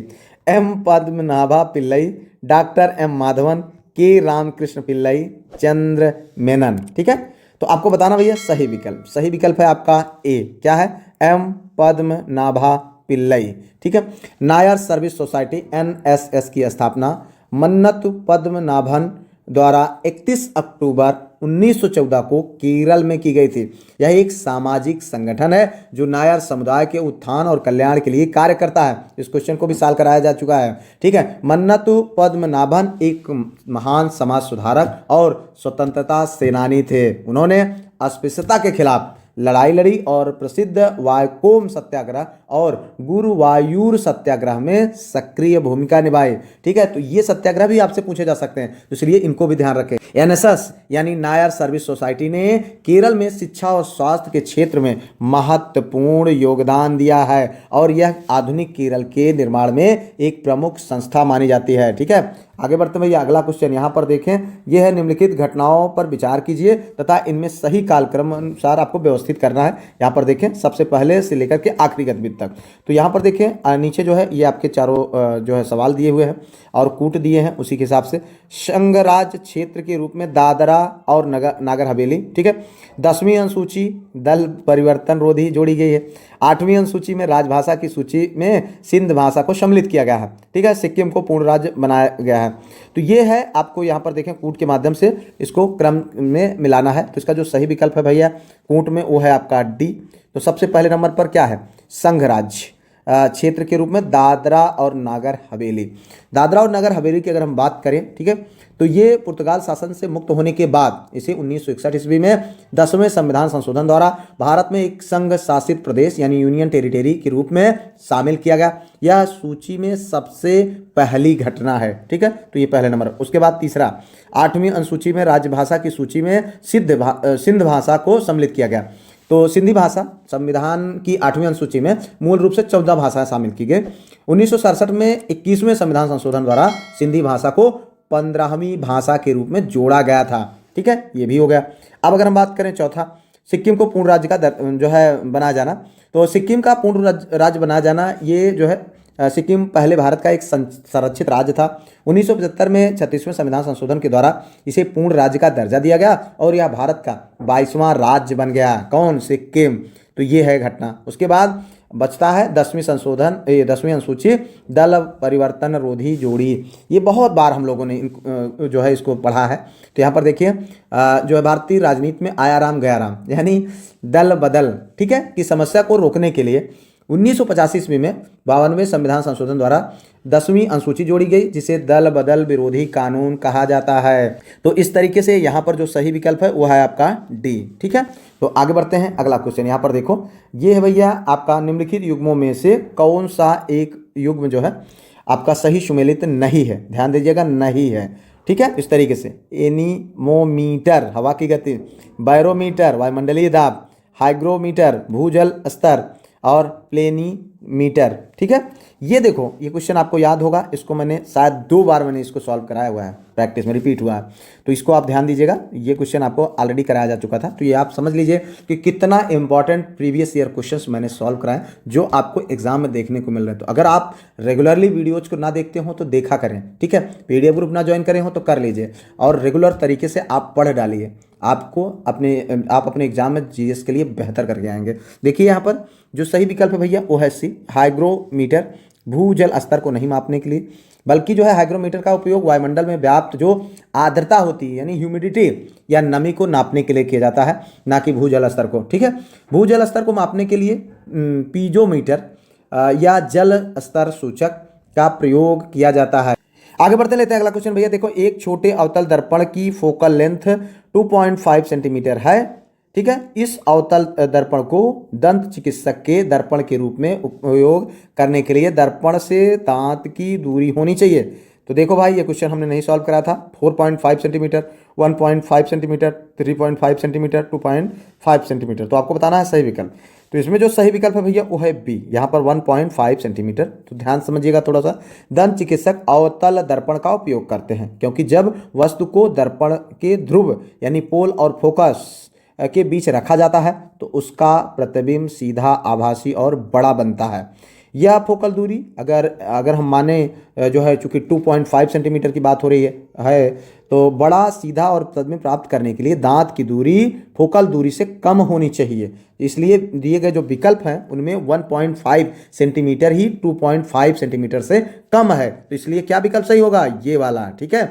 M Padmanabha Pillai, doctor M Madhavan, K Ramakrishna Pillai, चंद्र मेनन, ठीक है। तो आपको बताना भैया सही विकल्प, सही विकल्प है आपका ए, क्या है, एम पद्मनाभा पिल्लई, ठीक है। नायर सर्विस सोसाइटी NSS की स्थापना मन्नत पद्मनाभन द्वारा 31 अक्टूबर 1914 को केरल में की गई थी। यह एक सामाजिक संगठन है जो नायर समुदाय के उत्थान और कल्याण के लिए कार्य करता है। इस क्वेश्चन को भी सॉल्व कराया जा चुका है, ठीक है। मन्नतु पद्मनाभन एक महान समाज सुधारक और स्वतंत्रता सेनानी थे। उन्होंने अस्पृश्यता के खिलाफ लड़ाई लड़ी और प्रसिद्ध वायकोम सत्याग्रह और गुरुवायूर सत्याग्रह में सक्रिय भूमिका निभाई, ठीक है। तो ये सत्याग्रह भी आपसे पूछे जा सकते हैं, इसलिए इनको भी ध्यान रखें। NSS यानी नायर सर्विस सोसाइटी ने केरल में शिक्षा और स्वास्थ्य के क्षेत्र में महत्वपूर्ण योगदान दिया है और यह आधुनिक केरल के निर्माण में एक प्रमुख संस्था मानी जाती है, ठीक है। आगे बढ़ते हैं भैया, अगला क्वेश्चन यहाँ पर देखें, यह है निम्नलिखित घटनाओं पर विचार कीजिए तथा इनमें सही कालक्रम अनुसार आपको व्यवस्थित करना है। यहाँ पर देखें सबसे पहले से लेकर के आखिरी गतिविधि तक। तो यहाँ पर देखें नीचे जो है ये आपके चारों जो है सवाल दिए हुए हैं और कूट दिए हैं उसी के हिसाब से। संघराज क्षेत्र के रूप में दादरा और नागर हवेली, ठीक है। 10वीं अनुसूची दल परिवर्तन रोधी जोड़ी गई है। 8वीं अनुसूची में राजभाषा की सूची में सिंध भाषा को सम्मिलित किया गया है, ठीक है। सिक्किम को पूर्ण राज्य बनाया गया है। तो ये है, आपको यहाँ पर देखें कूट के माध्यम से इसको क्रम में मिलाना है। तो इसका जो सही विकल्प है भैया कूट में वो है आपका डी। तो सबसे पहले नंबर पर क्या है, संघ राज्य क्षेत्र के रूप में दादरा और नागर हवेली। दादरा और नागर हवेली की अगर हम बात करें, ठीक है, तो ये पुर्तगाल शासन से मुक्त होने के बाद इसे 1961 ईस्वी में 10वें संविधान संशोधन द्वारा भारत में एक संघ शासित प्रदेश यानी यूनियन टेरिटरी के रूप में शामिल किया गया। यह सूची में सबसे पहली घटना है, ठीक है। तो ये पहले नंबर। उसके बाद तीसरा, 8वीं अनुसूची में राजभाषा की सूची में सिंध भाषा को सम्मिलित किया गया। तो सिंधी भाषा संविधान की 8वीं अनुसूची में मूल रूप से 14 भाषाएं शामिल की गई। 1967 में 21वें संविधान संशोधन द्वारा सिंधी भाषा को 15वीं भाषा के रूप में जोड़ा गया था, ठीक है, ये भी हो गया। अब अगर हम बात करें चौथा, सिक्किम को पूर्ण राज्य का जो है बनाया जाना। तो सिक्किम का पूर्ण राज्य बनाया जाना, ये जो है सिक्किम पहले भारत का एक संरक्षित राज्य था। 1975 में 36वें संविधान संशोधन के द्वारा इसे पूर्ण राज्य का दर्जा दिया गया और यह भारत का 22वां राज्य बन गया। कौन, सिक्किम। तो ये है घटना। उसके बाद बचता है 10वीं अनुसूची दल परिवर्तन रोधी जोड़ी। ये बहुत बार हम लोगों ने जो है इसको पढ़ा है। तो यहाँ पर देखिए जो है भारतीय राजनीति में आया राम गया राम यानी दल बदल, ठीक है, की समस्या को रोकने के लिए 1985 ईस्वी में 52वें संविधान संशोधन द्वारा 10वीं अनुसूची जोड़ी गई जिसे दल बदल विरोधी कानून कहा जाता है। तो इस तरीके से यहाँ पर जो सही विकल्प है वो है आपका डी, ठीक है। तो आगे बढ़ते हैं, अगला क्वेश्चन यहाँ पर देखो, ये है भैया आपका निम्नलिखित युग्मों में से कौन सा एक युग्म जो है आपका सही सुमेलित नहीं है। ध्यान दीजिएगा, नहीं है, ठीक है। इस तरीके से एनीमोमीटर हवा की गति, बैरोमीटर वायुमंडलीय दाब, हाइग्रोमीटर भूजल स्तर और प्लेनीमीटर, ठीक है। ये देखो ये क्वेश्चन आपको याद होगा, इसको मैंने शायद 2 बार मैंने इसको सॉल्व कराया हुआ है, प्रैक्टिस में रिपीट हुआ है। तो इसको आप ध्यान दीजिएगा, ये क्वेश्चन आपको ऑलरेडी कराया जा चुका था। तो ये आप समझ लीजिए कि कितना इंपॉर्टेंट प्रीवियस ईयर क्वेश्चंस मैंने सॉल्व कराए जो आपको एग्जाम में देखने को मिल रहे हैं। तो अगर आप रेगुलरली वीडियोज को ना देखते हो तो देखा करें, ठीक है। PDF ग्रुप ना ज्वाइन करें हो तो कर लीजिए और रेगुलर तरीके से आप पढ़ डालिए, आपको आप अपने एग्जाम में GS के लिए बेहतर करके आएंगे। देखिए यहाँ पर जो सही विकल्प है भैया वो है सी, हाइग्रोमीटर भूजल स्तर को नहीं मापने के लिए, बल्कि जो है हाइग्रोमीटर का उपयोग वायुमंडल में व्याप्त जो आर्द्रता होती है यानी ह्यूमिडिटी या नमी को नापने के लिए किया जाता है, ना कि भूजल स्तर को, ठीक है। भूजल स्तर को मापने के लिए पीजोमीटर या जल स्तर सूचक का प्रयोग किया जाता है। आगे बढ़ते लेते हैं अगला क्वेश्चन भैया। देखो, एक छोटे अवतल दर्पण की फोकल लेंथ 2.5 सेंटीमीटर है, ठीक है। इस अवतल दर्पण को दंत चिकित्सक के दर्पण के रूप में उपयोग करने के लिए दर्पण से दांत की दूरी होनी चाहिए। तो देखो भाई, ये क्वेश्चन हमने नहीं सॉल्व करा था। 4.5 सेंटीमीटर, 1.5 सेंटीमीटर, 3.5 सेंटीमीटर, 2.5 सेंटीमीटर, तो आपको बताना है सही विकल्प। तो इसमें जो सही विकल्प है भैया वो है बी, यहाँ पर 1.5 सेंटीमीटर। तो ध्यान समझिएगा थोड़ा सा। दंत चिकित्सक अवतल दर्पण का उपयोग करते हैं क्योंकि जब वस्तु को दर्पण के ध्रुव यानी पोल और फोकस के बीच रखा जाता है तो उसका प्रतिबिंब सीधा, आभासी और बड़ा बनता है। यह फोकल दूरी अगर अगर हम माने जो है, चूंकि 2.5 सेंटीमीटर की बात हो रही है तो बड़ा, सीधा और प्रतिबिंब प्राप्त करने के लिए दांत की दूरी फोकल दूरी से कम होनी चाहिए। इसलिए दिए गए जो विकल्प हैं उनमें 1.5 सेंटीमीटर ही 2.5 सेंटीमीटर से कम है। तो इसलिए क्या विकल्प सही होगा? ये वाला, ठीक है।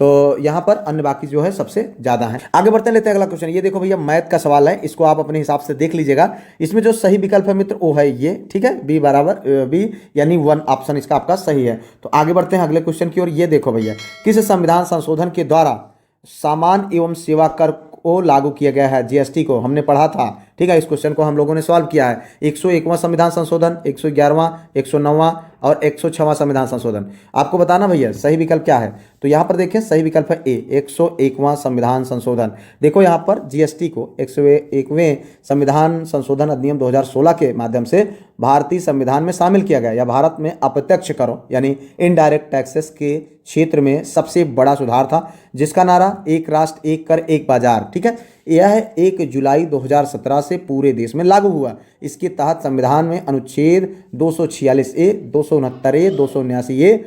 तो यहाँ पर अन्य बाकी जो है सबसे ज्यादा है। आगे बढ़ते लेते हैं अगला क्वेश्चन। ये देखो भैया, मैथ का सवाल है, इसको आप अपने हिसाब से देख लीजिएगा। इसमें जो सही विकल्प है मित्र वो है ये, ठीक है, बी बराबर बी यानी 1 ऑप्शन इसका आपका सही है। तो आगे बढ़ते हैं अगले क्वेश्चन की ओर। ये देखो भैया, किस संविधान संशोधन के द्वारा सामान एवं सेवा कर को लागू किया गया है? जीएसटी को हमने पढ़ा था, ठीक है। इस क्वेश्चन को हम लोगों ने सॉल्व किया है। 101वां संविधान संशोधन, 111वां, 109वां और 106वां संविधान संशोधन। आपको बताना भैया सही विकल्प क्या है। तो यहाँ पर देखें, सही विकल्प है ए, 101वां संविधान संशोधन। देखो यहाँ पर जीएसटी को 101वें संविधान संशोधन अधिनियम 2016 के माध्यम से भारतीय संविधान में शामिल किया गया। या भारत में अप्रत्यक्ष करों यानी इनडायरेक्ट टैक्सेस के क्षेत्र में सबसे बड़ा सुधार था, जिसका नारा एक राष्ट्र एक कर एक बाजार, ठीक है। यह 1 जुलाई 2017 से पूरे देश में लागू हुआ। इसके तहत संविधान में अनुच्छेद 246A, 269A, 279A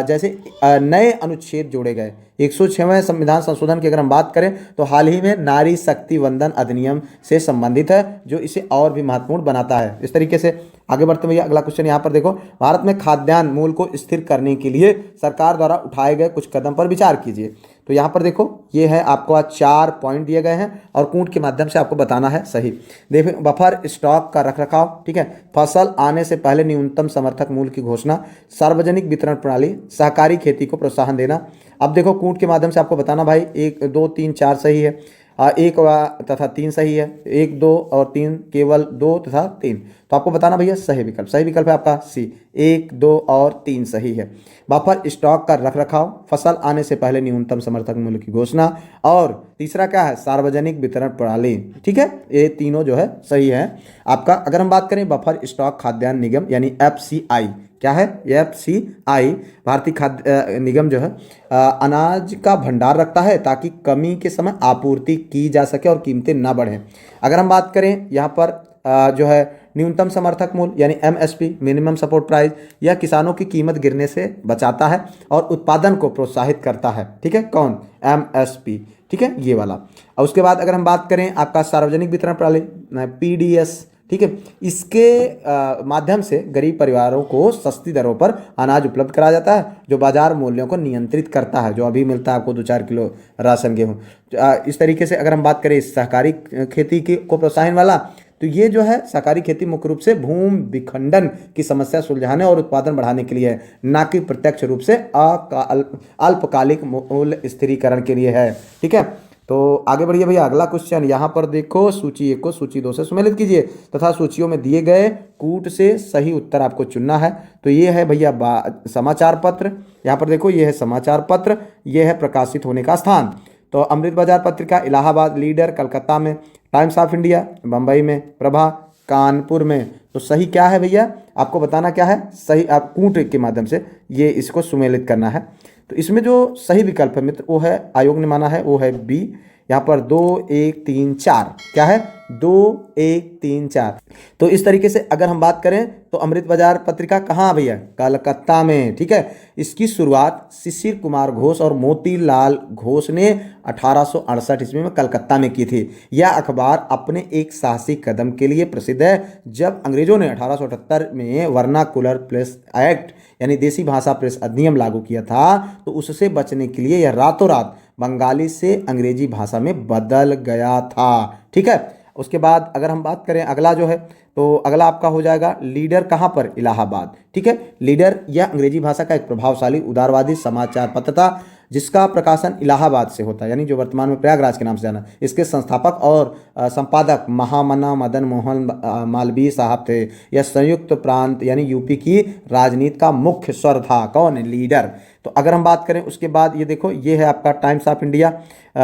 जैसे नए अनुच्छेद जोड़े गए। 106वें संविधान संशोधन की अगर हम बात करें तो हाल ही में नारी शक्ति वंदन अधिनियम से संबंधित है, जो इसे और भी महत्वपूर्ण बनाता है। इस तरीके से आगे बढ़ते भैया, अगला क्वेश्चन यहाँ पर देखो, भारत में खाद्यान्न मूल्य को स्थिर करने के लिए सरकार द्वारा उठाए गए कुछ कदम पर विचार कीजिए। तो यहाँ पर देखो, ये है आपको 4 पॉइंट दिए गए हैं और कूट के माध्यम से आपको बताना है सही। देखो, बफर स्टॉक का रखरखाव, ठीक है, फसल आने से पहले न्यूनतम समर्थक मूल्य की घोषणा, सार्वजनिक वितरण प्रणाली, सहकारी खेती को प्रोत्साहन देना। अब देखो, कूट के माध्यम से आपको बताना भाई, 1 2 3 4 सही है, 1 तथा 3 सही है, 1 2 और 3 केवल 2 तथा 3। तो आपको बताना भैया सही विकल्प। सही विकल्प है आपका सी, 1 2 और 3 सही है। बफर स्टॉक का रखरखाव, फसल आने से पहले न्यूनतम समर्थक मूल्य की घोषणा, और तीसरा क्या है? सार्वजनिक वितरण प्रणाली, ठीक है। ये तीनों जो है सही है आपका। अगर हम बात करें बफर स्टॉक खाद्यान्न निगम यानी FCI, क्या है? FCI भारतीय खाद्य निगम जो है अनाज का भंडार रखता है ताकि कमी के समय आपूर्ति की जा सके और कीमतें ना बढ़ें। अगर हम बात करें यहाँ पर जो है न्यूनतम समर्थक मूल्य यानी MSP, मिनिमम सपोर्ट प्राइस, यह किसानों की कीमत गिरने से बचाता है और उत्पादन को प्रोत्साहित करता है, ठीक है। कौन? MSP, ठीक है, ये वाला। और उसके बाद अगर हम बात करें आपका सार्वजनिक वितरण प्रणाली PDS, ठीक है, इसके माध्यम से गरीब परिवारों को सस्ती दरों पर अनाज उपलब्ध कराया जाता है, जो बाजार मूल्यों को नियंत्रित करता है, जो अभी मिलता है आपको 2-4 किलो राशन गेहूँ। इस तरीके से अगर हम बात करें सहकारी खेती को प्रोत्साहन वाला, तो ये जो है सहकारी खेती मुख्य रूप से भूमि विखंडन की समस्या सुलझाने और उत्पादन बढ़ाने के लिए है, ना कि प्रत्यक्ष रूप से अल्पकालिक मूल्य स्थिरीकरण के लिए है, ठीक है। तो आगे बढ़िए भैया, अगला क्वेश्चन यहाँ पर देखो, सूची 1 को सूची 2 से सुमेलित कीजिए तथा सूचियों में दिए गए कूट से सही उत्तर आपको चुनना है। तो ये है भैया समाचार पत्र, यहाँ पर देखो ये है समाचार पत्र, ये है प्रकाशित होने का स्थान। तो अमृत बाजार पत्रिका इलाहाबाद, लीडर कलकत्ता में, टाइम्स ऑफ इंडिया बम्बई में, प्रभा कानपुर में। तो सही क्या है भैया? आपको बताना क्या है सही, आप कूट के माध्यम से ये इसको सुमेलित करना है। तो इसमें जो सही विकल्प है मित्र वो है, आयोग ने माना है, वो है बी। यहाँ पर 2 1 3 4 क्या है? 2 1 3 4। तो इस तरीके से अगर हम बात करें तो अमृत बाजार पत्रिका कहाँ भैया? कलकत्ता में, ठीक है। इसकी शुरुआत शिशिर कुमार घोष और मोतीलाल घोष ने 1868 ईस्वी में कलकत्ता में की थी। यह अखबार अपने एक साहसिक कदम के लिए प्रसिद्ध है। जब अंग्रेजों ने 1878 में वर्नाकुलर प्रेस एक्ट यानी देसी भाषा प्रेस अधिनियम लागू किया था, तो उससे बचने के लिए यह रातों रात बंगाली से अंग्रेजी भाषा में बदल गया था, ठीक है। उसके बाद अगर हम बात करें अगला जो है, तो अगला आपका हो जाएगा लीडर, कहाँ पर? इलाहाबाद, ठीक है। लीडर यह अंग्रेजी भाषा का एक प्रभावशाली उदारवादी समाचार पत्र था जिसका प्रकाशन इलाहाबाद से होता है, यानी जो वर्तमान में प्रयागराज के नाम से जाना। इसके संस्थापक और संपादक महामना मदन मोहन मालवीय साहब थे। यह संयुक्त प्रांत यानी यूपी की राजनीति का मुख्य स्वर था। कौन? लीडर। तो अगर हम बात करें उसके बाद ये देखो, ये है आपका टाइम्स ऑफ इंडिया।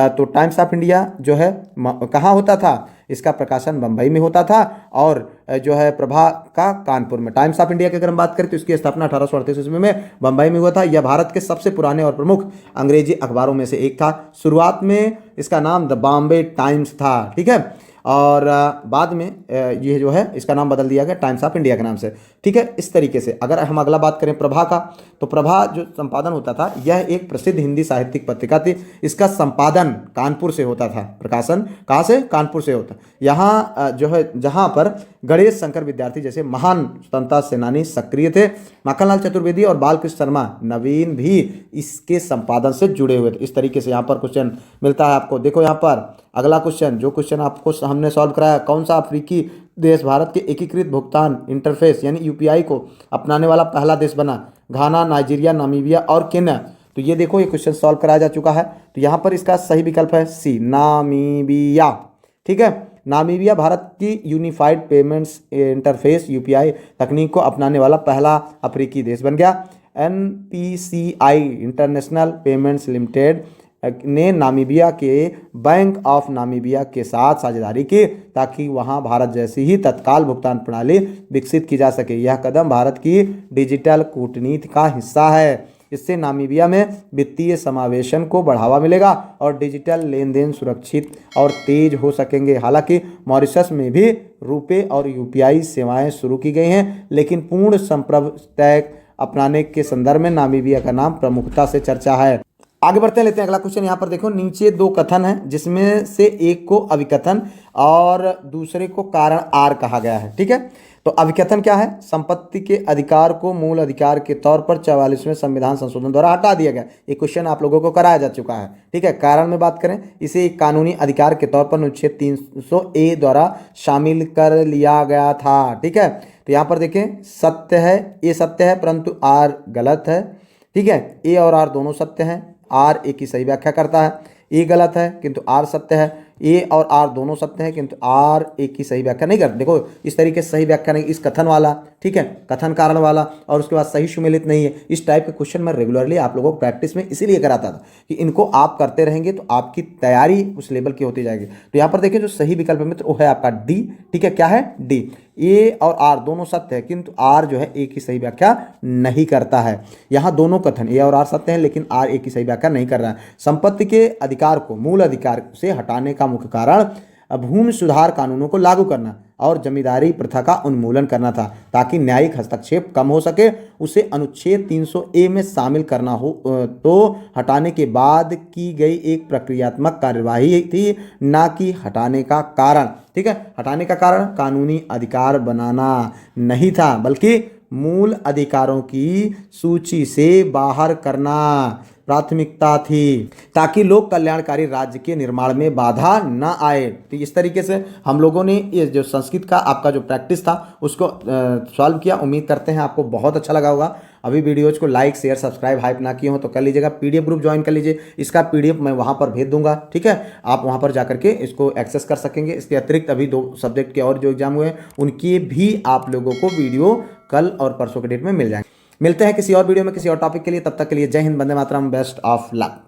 तो टाइम्स ऑफ इंडिया जो है कहाँ होता था? इसका प्रकाशन बम्बई में होता था और जो है प्रभा का कानपुर में। टाइम्स ऑफ इंडिया की अगर हम बात करें तो इसकी स्थापना 1838 ईस्वी में बम्बई में हुआ था। यह भारत के सबसे पुराने और प्रमुख अंग्रेजी अखबारों में से एक था। शुरुआत में इसका नाम द बॉम्बे टाइम्स था, ठीक है, और बाद में ये जो है इसका नाम बदल दिया गया टाइम्स ऑफ इंडिया के नाम से, ठीक है। इस तरीके से अगर हम अगला बात करें प्रभा का, तो प्रभा जो संपादन होता था, यह एक प्रसिद्ध हिंदी साहित्यिक पत्रिका थी। इसका संपादन कानपुर से होता था, प्रकाशन कहाँ से? कानपुर से होता। यहाँ जो है जहाँ पर गणेश शंकर विद्यार्थी जैसे महान स्वतंत्रता सेनानी सक्रिय थे। माखनलाल चतुर्वेदी और बालकृष्ण शर्मा नवीन भी इसके संपादन से जुड़े हुए थे। इस तरीके से यहाँ पर क्वेश्चन मिलता है आपको। देखो यहाँ पर अगला क्वेश्चन, जो क्वेश्चन आपको हमने सॉल्व कराया, कौन सा अफ्रीकी देश भारत के एकीकृत भुगतान इंटरफेस यानी यूपीआई को अपनाने वाला पहला देश बना? घाना, नाइजीरिया, नामीबिया और केन्या। तो ये देखो, ये क्वेश्चन सॉल्व कराया जा चुका है। तो यहाँ पर इसका सही विकल्प है सी, नामीबिया, ठीक है। नामीबिया भारत की यूनिफाइड पेमेंट्स इंटरफेस यूपीआई तकनीक को अपनाने वाला पहला अफ्रीकी देश बन गया। एनपीसीआई इंटरनेशनल पेमेंट्स लिमिटेड ने नामीबिया के बैंक ऑफ नामीबिया के साथ साझेदारी की ताकि वहां भारत जैसी ही तत्काल भुगतान प्रणाली विकसित की जा सके। यह कदम भारत की डिजिटल कूटनीति का हिस्सा है। इससे नामीबिया में वित्तीय समावेशन को बढ़ावा मिलेगा और डिजिटल लेन देन सुरक्षित और तेज हो सकेंगे। हालांकि मॉरिशस में भी रुपए और यूपीआई सेवाएं शुरू की गई हैं, लेकिन पूर्ण संप्रभुता अपनाने के संदर्भ में नामीबिया का नाम प्रमुखता से चर्चा है। आगे बढ़ते लेते हैं अगला क्वेश्चन। यहाँ पर देखो, नीचे दो कथन हैं जिसमें से एक को अभिकथन और दूसरे को कारण आर कहा गया है, ठीक है। तो अभिकथन क्या है? संपत्ति के अधिकार को मूल अधिकार के तौर पर 44वें संविधान संशोधन द्वारा हटा दिया गया। ये क्वेश्चन आप लोगों को कराया जा चुका है, ठीक है। कारण में बात करें, इसे एक कानूनी अधिकार के तौर पर अनुच्छेद 300A द्वारा शामिल कर लिया गया था, ठीक है। तो यहाँ पर देखें, सत्य है, ए सत्य है परंतु आर गलत है, ठीक है। ए और आर दोनों सत्य हैं, आर ए की सही व्याख्या करता है। ए गलत है किंतु आर सत्य है। ए और आर दोनों सत्य हैं किंतु आर ए की सही व्याख्या नहीं करते। देखो इस तरीके से सही व्याख्या नहीं, इस कथन वाला, ठीक है, कथन कारण वाला और उसके बाद सही सुमेलित नहीं है। इस टाइप के क्वेश्चन मैं रेगुलरली आप लोगों को प्रैक्टिस में इसीलिए कराता था कि इनको आप करते रहेंगे तो आपकी तैयारी उस लेवल की होती जाएगी। तो यहाँ पर देखिए, जो सही विकल्प मित्र वो है आपका डी, ठीक है। क्या है? डी। ए और आर दोनों सत्य है किंतु आर जो है ए की सही व्याख्या नहीं करता है। यहाँ दोनों कथन ए और आर सत्य हैं लेकिन आर ए की सही व्याख्या नहीं कर रहा है। संपत्ति के अधिकार को मूल अधिकार से हटाने का मुख्य कारण भूमि सुधार कानूनों को लागू करना और जमींदारी प्रथा का उन्मूलन करना था ताकि न्यायिक हस्तक्षेप कम हो सके। उसे अनुच्छेद 300A में शामिल करना हो तो हटाने के बाद की गई एक प्रक्रियात्मक कार्यवाही थी, ना कि हटाने का कारण, ठीक है। हटाने का कारण कानूनी अधिकार बनाना नहीं था बल्कि मूल अधिकारों की सूची से बाहर करना प्राथमिकता थी ताकि लोक कल्याणकारी राज्य के निर्माण में बाधा न आए। तो इस तरीके से हम लोगों ने ये जो संस्कृत का आपका जो प्रैक्टिस था उसको सॉल्व किया। उम्मीद करते हैं आपको बहुत अच्छा लगा होगा। अभी वीडियोज को लाइक शेयर सब्सक्राइब हाइप ना किए हो तो कर लीजिएगा। पीडीएफ ग्रुप ज्वाइन कर लीजिए, इसका पीडीएफ मैं वहाँ पर भेज दूंगा, ठीक है। आप वहाँ पर जाकर के इसको एक्सेस कर सकेंगे। इसके अतिरिक्त अभी 2 सब्जेक्ट के और जो एग्जाम हुए हैं उनके भी आप लोगों को वीडियो कल और परसों के डेट में मिल जाएंगे। मिलते हैं किसी और वीडियो में किसी और टॉपिक के लिए। तब तक के लिए जय Hind, Vande Mataram, best of luck.